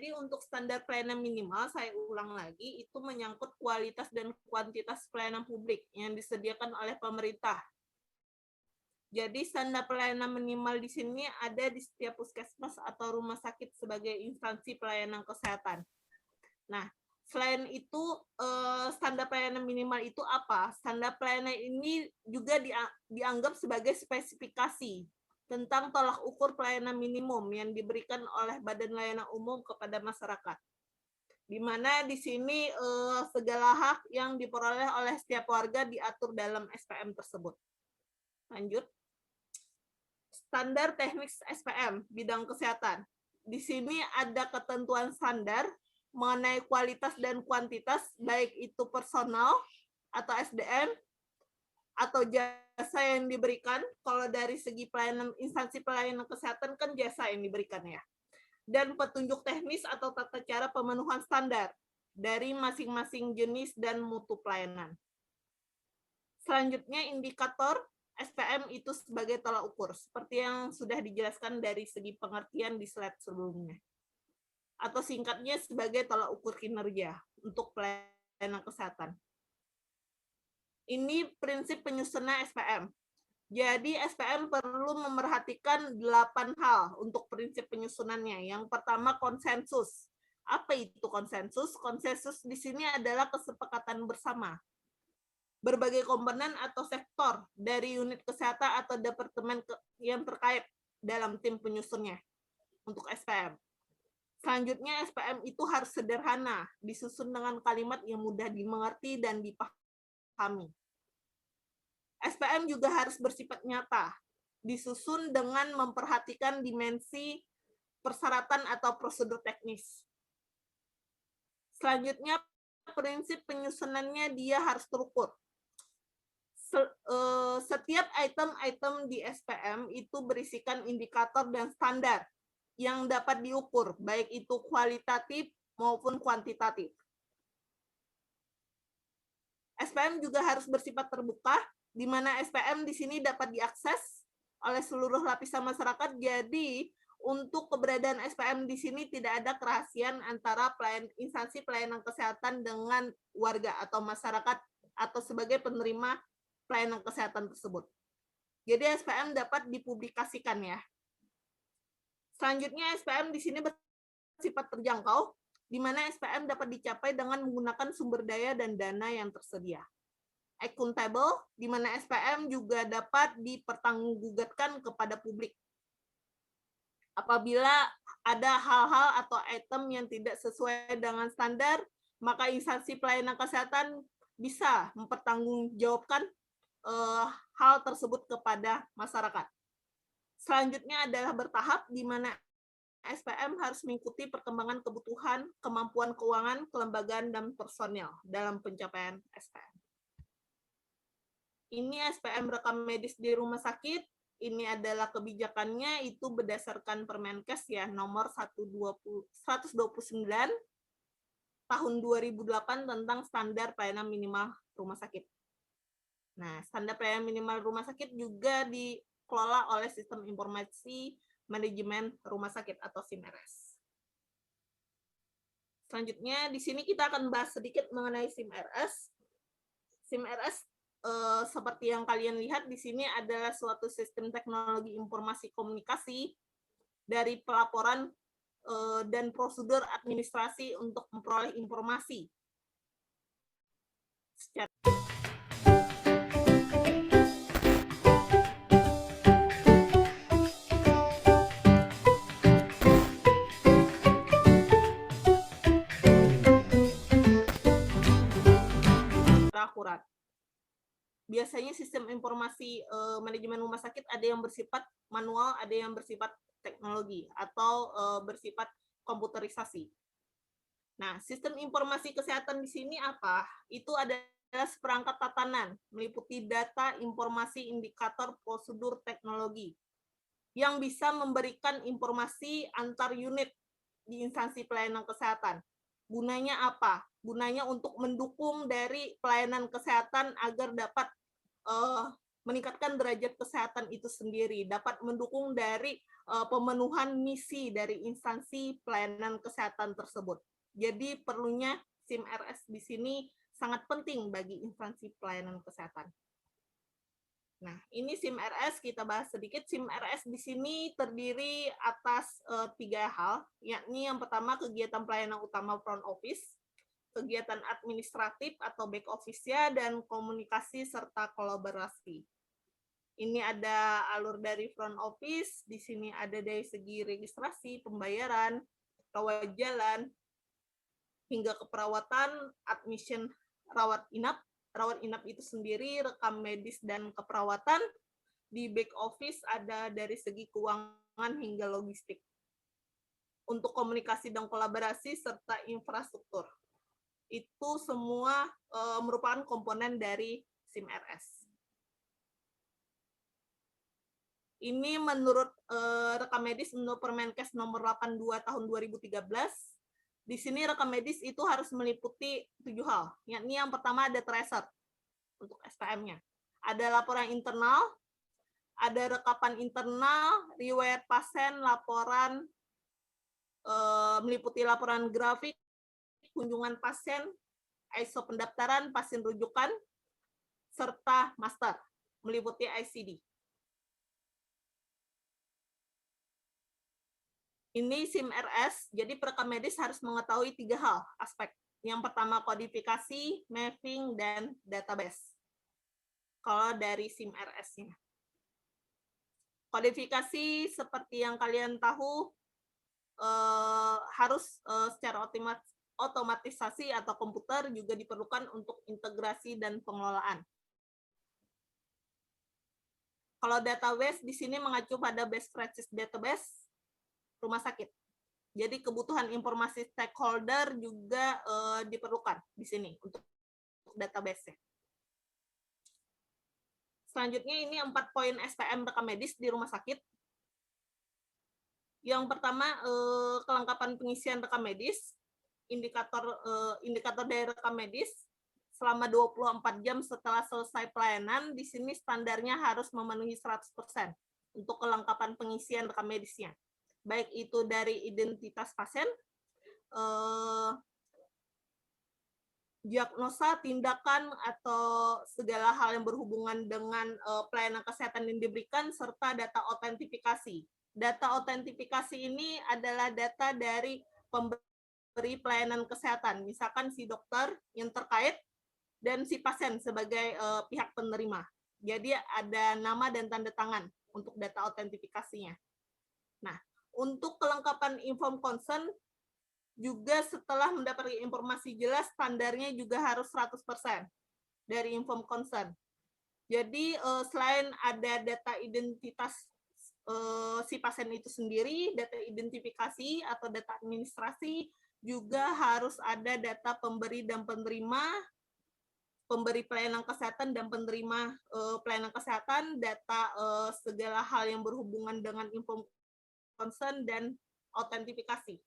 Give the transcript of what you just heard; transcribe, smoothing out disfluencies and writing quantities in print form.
Jadi untuk standar pelayanan minimal, saya ulang lagi, itu menyangkut kualitas dan kuantitas pelayanan publik yang disediakan oleh pemerintah. Jadi standar pelayanan minimal di sini ada di setiap puskesmas atau rumah sakit sebagai instansi pelayanan kesehatan. Nah, selain itu standar pelayanan minimal itu apa? Standar pelayanan ini juga dianggap sebagai spesifikasi tentang tolak ukur pelayanan minimum yang diberikan oleh Badan Layanan Umum kepada masyarakat. Di mana di sini segala hak yang diperoleh oleh setiap warga diatur dalam SPM tersebut. Lanjut. Standar teknis SPM bidang kesehatan. Di sini ada ketentuan standar mengenai kualitas dan kuantitas, baik itu personal atau SDM atau jasa yang diberikan. Kalau dari segi pelayanan instansi pelayanan kesehatan kan jasa yang diberikan ya. Dan petunjuk teknis atau tata cara pemenuhan standar dari masing-masing jenis dan mutu pelayanan. Selanjutnya indikator SPM itu sebagai tolak ukur, seperti yang sudah dijelaskan dari segi pengertian di slide sebelumnya. Atau singkatnya sebagai tolak ukur kinerja untuk pelayanan kesehatan. Ini prinsip penyusunan SPM. Jadi SPM perlu memerhatikan 8 hal untuk prinsip penyusunannya. Yang pertama konsensus. Apa itu konsensus? Konsensus di sini adalah kesepakatan bersama berbagai komponen atau sektor dari unit kesehatan atau departemen yang terkait dalam tim penyusunnya untuk SPM. Selanjutnya SPM itu harus sederhana, disusun dengan kalimat yang mudah dimengerti dan dipahami. SPM juga harus bersifat nyata, disusun dengan memperhatikan dimensi persyaratan atau prosedur teknis. Selanjutnya prinsip penyusunannya dia harus terukur. Setiap item-item di SPM itu berisikan indikator dan standar yang dapat diukur, baik itu kualitatif maupun kuantitatif. SPM juga harus bersifat terbuka, di mana SPM di sini dapat diakses oleh seluruh lapisan masyarakat. Jadi, untuk keberadaan SPM di sini tidak ada kerahasiaan antara instansi pelayanan kesehatan dengan warga atau masyarakat atau sebagai penerima pelayanan kesehatan tersebut. Jadi SPM dapat dipublikasikan ya. Selanjutnya SPM di sini bersifat terjangkau, di mana SPM dapat dicapai dengan menggunakan sumber daya dan dana yang tersedia. Accountable, di mana SPM juga dapat dipertanggungjawabkan kepada publik. Apabila ada hal-hal atau item yang tidak sesuai dengan standar, maka instansi pelayanan kesehatan bisa mempertanggungjawabkan hal tersebut kepada masyarakat. Selanjutnya adalah bertahap, di mana SPM harus mengikuti perkembangan kebutuhan, kemampuan keuangan, kelembagaan, dan personel dalam pencapaian SPM. Ini SPM rekam medis di rumah sakit. Ini adalah kebijakannya, itu berdasarkan Permenkes ya, nomor 129 tahun 2008 tentang standar pelayanan minimal rumah sakit. Nah, standar pelayanan minimal rumah sakit juga dikelola oleh Sistem Informasi Manajemen Rumah Sakit atau SIMRS. Selanjutnya, di sini kita akan bahas sedikit mengenai SIMRS. SIMRS, seperti yang kalian lihat di sini adalah suatu sistem teknologi informasi komunikasi dari pelaporan dan prosedur administrasi untuk memperoleh informasi. Akurat. Biasanya sistem informasi manajemen rumah sakit ada yang bersifat manual, ada yang bersifat teknologi atau bersifat komputerisasi. Nah, sistem informasi kesehatan di sini apa? Itu adalah seperangkat tatanan meliputi data, informasi, indikator, prosedur, teknologi yang bisa memberikan informasi antar unit di instansi pelayanan kesehatan. Gunanya apa? Gunanya untuk mendukung dari pelayanan kesehatan agar dapat meningkatkan derajat kesehatan itu sendiri, dapat mendukung dari pemenuhan misi dari instansi pelayanan kesehatan tersebut. Jadi perlunya SIM-RS di sini sangat penting bagi instansi pelayanan kesehatan. Nah, ini SIM-RS kita bahas sedikit. SIM-RS di sini terdiri atas 3 hal, yakni yang pertama kegiatan pelayanan utama front office, kegiatan administratif atau back office-nya, dan komunikasi serta kolaborasi. Ini ada alur dari front office, di sini ada dari segi registrasi, pembayaran, rawat jalan, hingga keperawatan, admission, rawat inap itu sendiri, rekam medis dan keperawatan. Di back office ada dari segi keuangan hingga logistik. Untuk komunikasi dan kolaborasi serta infrastruktur. Itu semua merupakan komponen dari SIM-RS. Ini menurut rekam medis menurut Permenkes nomor 82 tahun 2013. Di sini rekam medis itu harus meliputi 7 hal. Yakni yang pertama ada tracer untuk SPM-nya. Ada laporan internal, ada rekapan internal, riwayat pasien, laporan meliputi laporan grafik, kunjungan pasien, ISO pendaftaran, pasien rujukan, serta master, meliputi ICD. Ini SIM-RS, jadi perekam medis harus mengetahui 3 hal aspek. Yang pertama kodifikasi, mapping, dan database. Kalau dari SIM-RS-nya. Kodifikasi seperti yang kalian tahu harus secara otomatisasi atau komputer juga diperlukan untuk integrasi dan pengelolaan. Kalau database di sini mengacu pada best practice database rumah sakit. Jadi kebutuhan informasi stakeholder juga diperlukan di sini untuk database-nya. Selanjutnya ini 4 poin SPM rekam medis di rumah sakit. Yang pertama kelengkapan pengisian rekam medis, indikator dari rekam medis selama 24 jam setelah selesai pelayanan. Di sini standarnya harus memenuhi 100% untuk kelengkapan pengisian rekam medisnya. Baik itu dari identitas pasien, diagnosa, tindakan, atau segala hal yang berhubungan dengan pelayanan kesehatan yang diberikan, serta data autentifikasi. Data autentifikasi ini adalah data dari pemberi pelayanan kesehatan, misalkan si dokter yang terkait dan si pasien sebagai pihak penerima. Jadi ada nama dan tanda tangan untuk data autentifikasinya. Nah, untuk kelengkapan inform consent, juga setelah mendapatkan informasi jelas, standarnya juga harus 100% dari inform consent. Jadi selain ada data identitas si pasien itu sendiri, data identifikasi atau data administrasi, juga harus ada data pemberi dan penerima, pemberi pelayanan kesehatan dan penerima pelayanan kesehatan, data segala hal yang berhubungan dengan inform consent dan autentifikasi.